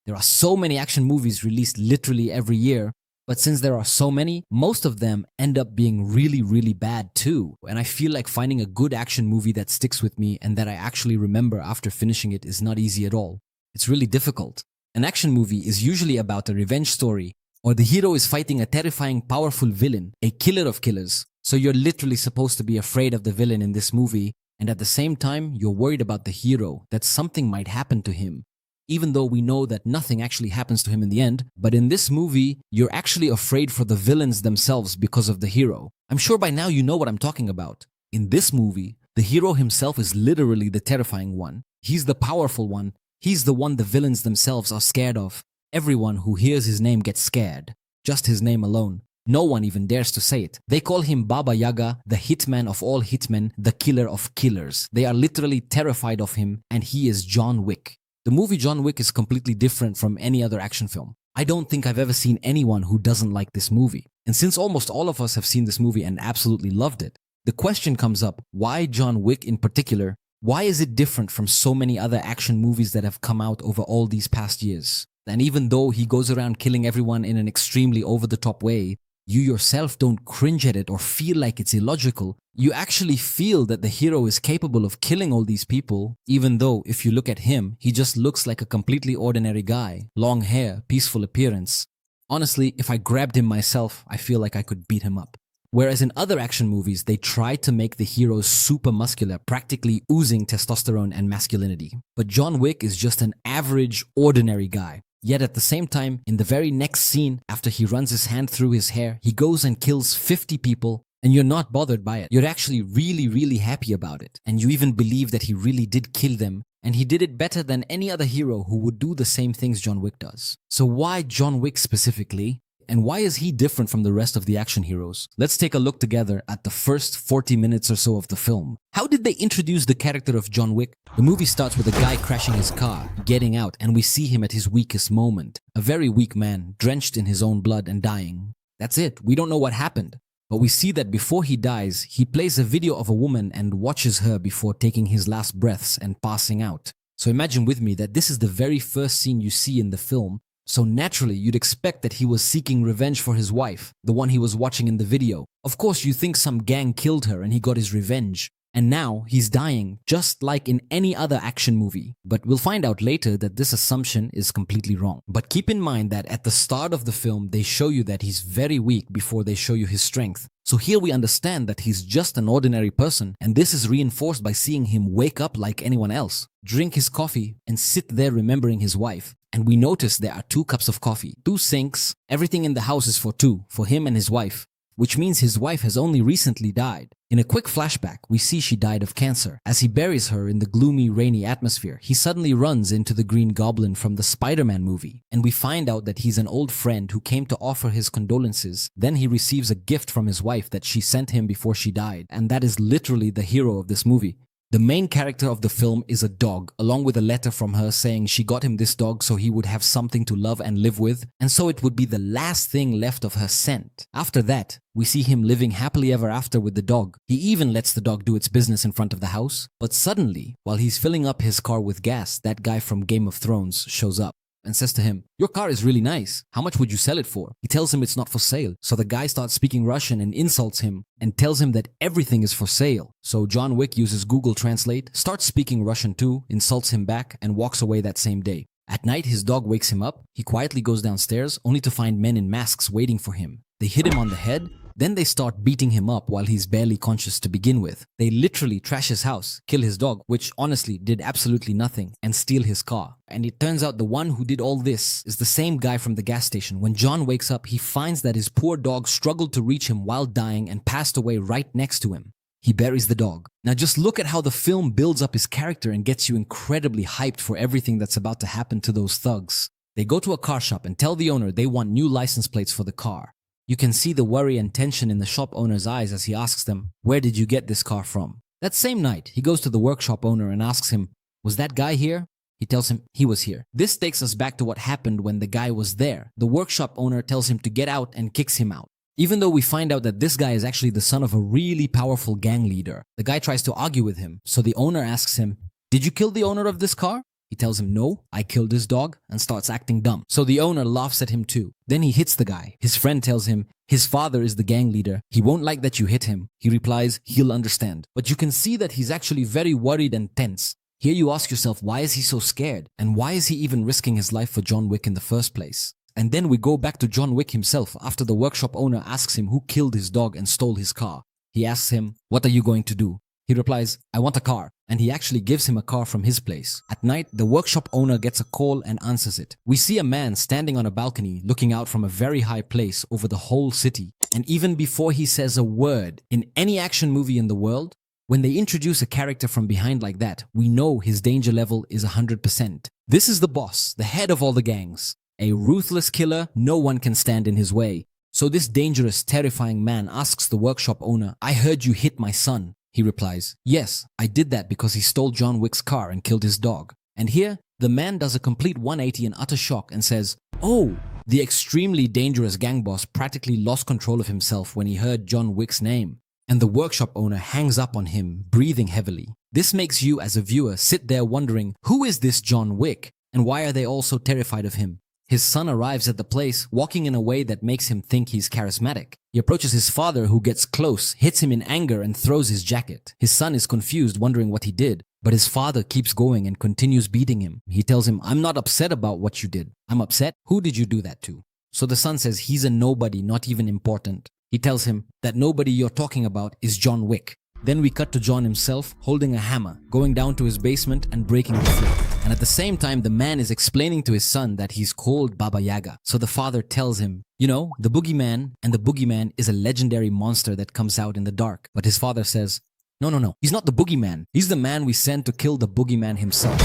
There are so many action movies released literally every year, but since there are so many, most of them end up being really, really bad too. And I feel like finding a good action movie that sticks with me and that I actually remember after finishing it is not easy at all. It's really difficult. An action movie is usually about a revenge story, or the hero is fighting a terrifying, powerful villain, a killer of killers. So you're literally supposed to be afraid of the villain in this movie, and at the same time, you're worried about the hero, that something might happen to him. Even though we know that nothing actually happens to him in the end, but in this movie, you're actually afraid for the villains themselves because of the hero. I'm sure by now you know what I'm talking about. In this movie, the hero himself is literally the terrifying one. He's the powerful one. He's the one the villains themselves are scared of. Everyone who hears his name gets scared. Just his name alone. No one even dares to say it. They call him Baba Yaga, the hitman of all hitmen, the killer of killers. They are literally terrified of him, and he is John Wick. The movie John Wick is completely different from any other action film. I don't think I've ever seen anyone who doesn't like this movie. And since almost all of us have seen this movie and absolutely loved it, the question comes up, why John Wick in particular? Why is it different from so many other action movies that have come out over all these past years? And even though he goes around killing everyone in an extremely over-the-top way, you yourself don't cringe at it or feel like it's illogical. You actually feel that the hero is capable of killing all these people, even though if you look at him, he just looks like a completely ordinary guy. Long hair, peaceful appearance. Honestly, if I grabbed him myself, I feel like I could beat him up. Whereas in other action movies, they try to make the heroes super muscular, practically oozing testosterone and masculinity. But John Wick is just an average, ordinary guy. Yet at the same time, in the very next scene, after he runs his hand through his hair, he goes and kills 50 people, and you're not bothered by it. You're actually really, really happy about it. And you even believe that he really did kill them, and he did it better than any other hero who would do the same things John Wick does. So why John Wick specifically? And why is he different from the rest of the action heroes? Let's take a look together at the first 40 minutes or so of the film. How did they introduce the character of John Wick? The movie starts with a guy crashing his car, getting out, and we see him at his weakest moment. A very weak man, drenched in his own blood and dying. That's it. We don't know what happened. But we see that before he dies, he plays a video of a woman and watches her before taking his last breaths and passing out. So imagine with me that this is the very first scene you see in the film. So naturally, you'd expect that he was seeking revenge for his wife, the one he was watching in the video. Of course, you think some gang killed her and he got his revenge. And now he's dying, just like in any other action movie. But we'll find out later that this assumption is completely wrong. But keep in mind that at the start of the film, they show you that he's very weak before they show you his strength. So here we understand that he's just an ordinary person, and this is reinforced by seeing him wake up like anyone else, drink his coffee, and sit there remembering his wife. And we notice there are 2 cups of coffee, 2 sinks, everything in the house is for 2, for him and his wife, which means his wife has only recently died. In a quick flashback, we see she died of cancer. As he buries her in the gloomy, rainy atmosphere, he suddenly runs into the Green Goblin from the Spider-Man movie, and we find out that he's an old friend who came to offer his condolences. Then he receives a gift from his wife that she sent him before she died, and that is literally the hero of this movie. The main character of the film is a dog, along with a letter from her saying she got him this dog so he would have something to love and live with, and so it would be the last thing left of her scent. After that, we see him living happily ever after with the dog. He even lets the dog do its business in front of the house. But suddenly, while he's filling up his car with gas, that guy from Game of Thrones shows up and says to him, "Your car is really nice. How much would you sell it for?" He tells him it's not for sale. So the guy starts speaking Russian and insults him and tells him that everything is for sale. So John Wick uses Google Translate, starts speaking Russian too, insults him back, and walks away that same day. At night, his dog wakes him up. He quietly goes downstairs, only to find men in masks waiting for him. They hit him on the head. Then they start beating him up while he's barely conscious to begin with. They literally trash his house, kill his dog, which honestly did absolutely nothing, and steal his car. And it turns out the one who did all this is the same guy from the gas station. When John wakes up, he finds that his poor dog struggled to reach him while dying and passed away right next to him. He buries the dog. Now just look at how the film builds up his character and gets you incredibly hyped for everything that's about to happen to those thugs. They go to a car shop and tell the owner they want new license plates for the car. You can see the worry and tension in the shop owner's eyes as he asks them, "Where did you get this car from?" That same night, he goes to the workshop owner and asks him, "Was that guy here?" He tells him he was here. This takes us back to what happened when the guy was there. The workshop owner tells him to get out and kicks him out. Even though we find out that this guy is actually the son of a really powerful gang leader, the guy tries to argue with him. So the owner asks him, "Did you kill the owner of this car?" He tells him, no, I killed his dog, and starts acting dumb. So the owner laughs at him too. Then he hits the guy. His friend tells him, his father is the gang leader. He won't like that you hit him. He replies, he'll understand. But you can see that he's actually very worried and tense. Here you ask yourself, why is he so scared? And why is he even risking his life for John Wick in the first place? And then we go back to John Wick himself after the workshop owner asks him who killed his dog and stole his car. He asks him, what are you going to do? He replies, I want a car. And he actually gives him a car from his place. At night, the workshop owner gets a call and answers it. We see a man standing on a balcony looking out from a very high place over the whole city. And even before he says a word, in any action movie in the world, when they introduce a character from behind like that, we know his danger level is 100%. This is the boss, the head of all the gangs. A ruthless killer, no one can stand in his way. So this dangerous, terrifying man asks the workshop owner, I heard you hit my son. He replies, yes, I did that because he stole John Wick's car and killed his dog. And here, the man does a complete 180 in utter shock and says, oh, the extremely dangerous gang boss practically lost control of himself when he heard John Wick's name. And the workshop owner hangs up on him, breathing heavily. This makes you as a viewer sit there wondering, who is this John Wick? And why are they all so terrified of him? His son arrives at the place, walking in a way that makes him think he's charismatic. He approaches his father, who gets close, hits him in anger, and throws his jacket. His son is confused, wondering what he did, but his father keeps going and continues beating him. He tells him, I'm not upset about what you did. I'm upset. Who did you do that to? So the son says he's a nobody, not even important. He tells him that nobody you're talking about is John Wick. Then we cut to John himself holding a hammer, going down to his basement and breaking the floor. And at the same time, the man is explaining to his son that he's called Baba Yaga. So the father tells him, you know, the boogeyman, and the boogeyman is a legendary monster that comes out in the dark. But his father says, no, he's not the boogeyman. He's the man we sent to kill the boogeyman himself.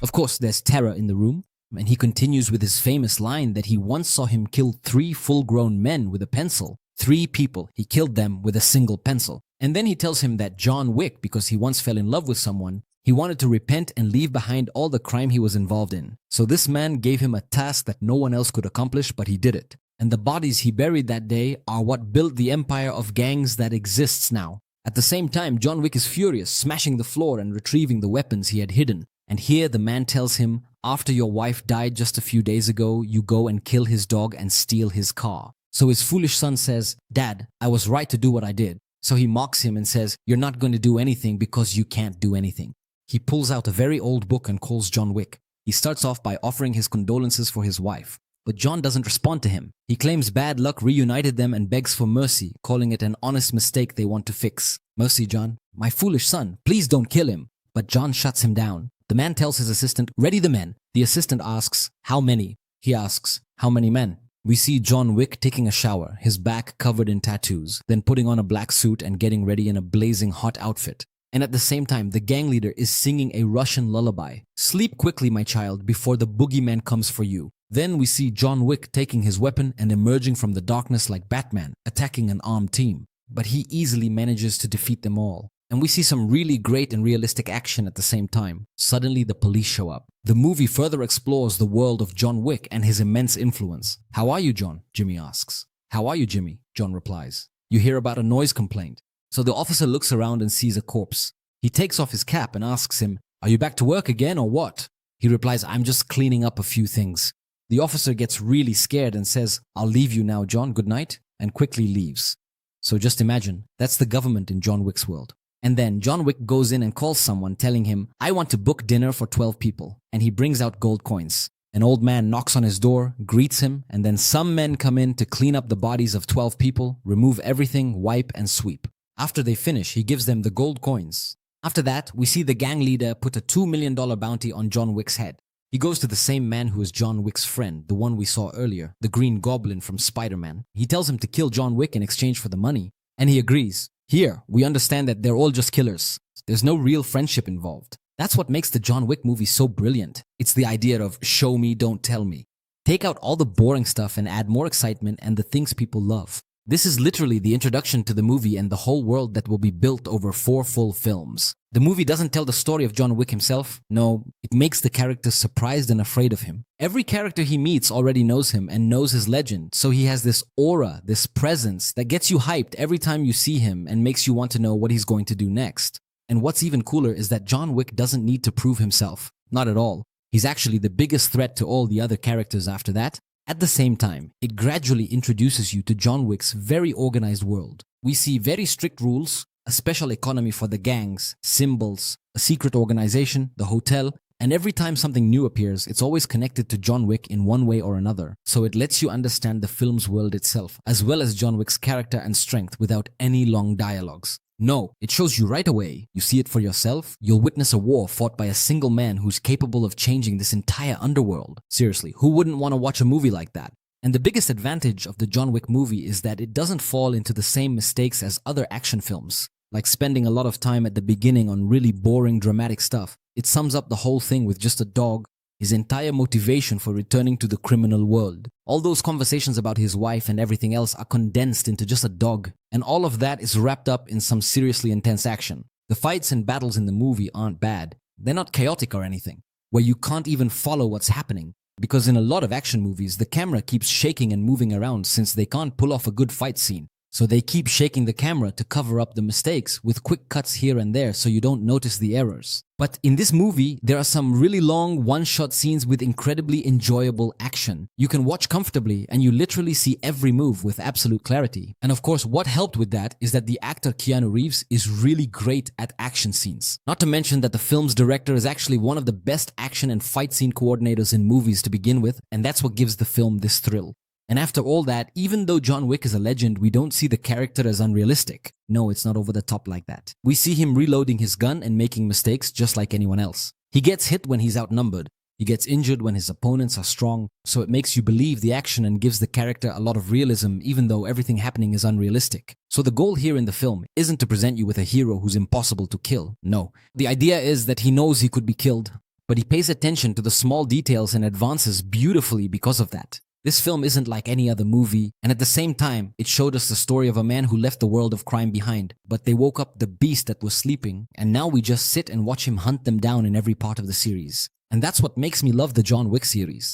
Of course, there's terror in the room. And he continues with his famous line that he once saw him kill 3 full-grown men with a pencil. 3 people. He killed them with a single pencil. And then he tells him that John Wick, because he once fell in love with someone, he wanted to repent and leave behind all the crime he was involved in. So this man gave him a task that no one else could accomplish, but he did it. And the bodies he buried that day are what built the empire of gangs that exists now. At the same time, John Wick is furious, smashing the floor and retrieving the weapons he had hidden. And here the man tells him, after your wife died just a few days ago, you go and kill his dog and steal his car. So his foolish son says, Dad, I was right to do what I did. So he mocks him and says, you're not going to do anything because you can't do anything. He pulls out a very old book and calls John Wick. He starts off by offering his condolences for his wife. But John doesn't respond to him. He claims bad luck reunited them and begs for mercy, calling it an honest mistake they want to fix. Mercy, John. My foolish son, please don't kill him. But John shuts him down. The man tells his assistant, ready the men. The assistant asks, how many? He asks, how many men? We see John Wick taking a shower, his back covered in tattoos, then putting on a black suit and getting ready in a blazing hot outfit. And at the same time, the gang leader is singing a Russian lullaby. Sleep quickly, my child, before the boogeyman comes for you. Then we see John Wick taking his weapon and emerging from the darkness like Batman, attacking an armed team. But he easily manages to defeat them all. And we see some really great and realistic action at the same time. Suddenly, the police show up. The movie further explores the world of John Wick and his immense influence. How are you, John? Jimmy asks. How are you, Jimmy? John replies. You hear about a noise complaint. So the officer looks around and sees a corpse. He takes off his cap and asks him, are you back to work again or what? He replies, I'm just cleaning up a few things. The officer gets really scared and says, I'll leave you now, John, good night, and quickly leaves. So just imagine, that's the government in John Wick's world. And then John Wick goes in and calls someone telling him, I want to book dinner for 12 people. And he brings out gold coins. An old man knocks on his door, greets him, and then some men come in to clean up the bodies of 12 people, remove everything, wipe and sweep. After they finish, he gives them the gold coins. After that, we see the gang leader put a $2 million bounty on John Wick's head. He goes to the same man who is John Wick's friend, the one we saw earlier, the Green Goblin from Spider-Man. He tells him to kill John Wick in exchange for the money, and he agrees. Here, we understand that they're all just killers. There's no real friendship involved. That's what makes the John Wick movie so brilliant. It's the idea of show me, don't tell me. Take out all the boring stuff and add more excitement and the things people love. This is literally the introduction to the movie and the whole world that will be built over 4 full films. The movie doesn't tell the story of John Wick himself. No, it makes the characters surprised and afraid of him. Every character he meets already knows him and knows his legend, so he has this aura, this presence that gets you hyped every time you see him and makes you want to know what he's going to do next. And what's even cooler is that John Wick doesn't need to prove himself. Not at all. He's actually the biggest threat to all the other characters after that. At the same time, it gradually introduces you to John Wick's very organized world. We see very strict rules, a special economy for the gangs, symbols, a secret organization, the hotel, and every time something new appears, it's always connected to John Wick in one way or another. So it lets you understand the film's world itself, as well as John Wick's character and strength without any long dialogues. No, it shows you right away. You see it for yourself. You'll witness a war fought by a single man who's capable of changing this entire underworld. Seriously, who wouldn't want to watch a movie like that? And the biggest advantage of the John Wick movie is that it doesn't fall into the same mistakes as other action films, like spending a lot of time at the beginning on really boring dramatic stuff. It sums up the whole thing with just a dog, his entire motivation for returning to the criminal world. All those conversations about his wife and everything else are condensed into just a dog, and all of that is wrapped up in some seriously intense action. The fights and battles in the movie aren't bad. They're not chaotic or anything, where you can't even follow what's happening. Because in a lot of action movies, the camera keeps shaking and moving around since they can't pull off a good fight scene. So they keep shaking the camera to cover up the mistakes with quick cuts here and there so you don't notice the errors. But in this movie, there are some really long one-shot scenes with incredibly enjoyable action. You can watch comfortably and you literally see every move with absolute clarity. And of course, what helped with that is that the actor Keanu Reeves is really great at action scenes. Not to mention that the film's director is actually one of the best action and fight scene coordinators in movies to begin with, and that's what gives the film this thrill. And after all that, even though John Wick is a legend, we don't see the character as unrealistic. No, it's not over the top like that. We see him reloading his gun and making mistakes just like anyone else. He gets hit when he's outnumbered. He gets injured when his opponents are strong, so it makes you believe the action and gives the character a lot of realism even though everything happening is unrealistic. So the goal here in the film isn't to present you with a hero who's impossible to kill. No. The idea is that he knows he could be killed, but he pays attention to the small details and advances beautifully because of that. This film isn't like any other movie, and at the same time, it showed us the story of a man who left the world of crime behind, but they woke up the beast that was sleeping, and now we just sit and watch him hunt them down in every part of the series. And that's what makes me love the John Wick series.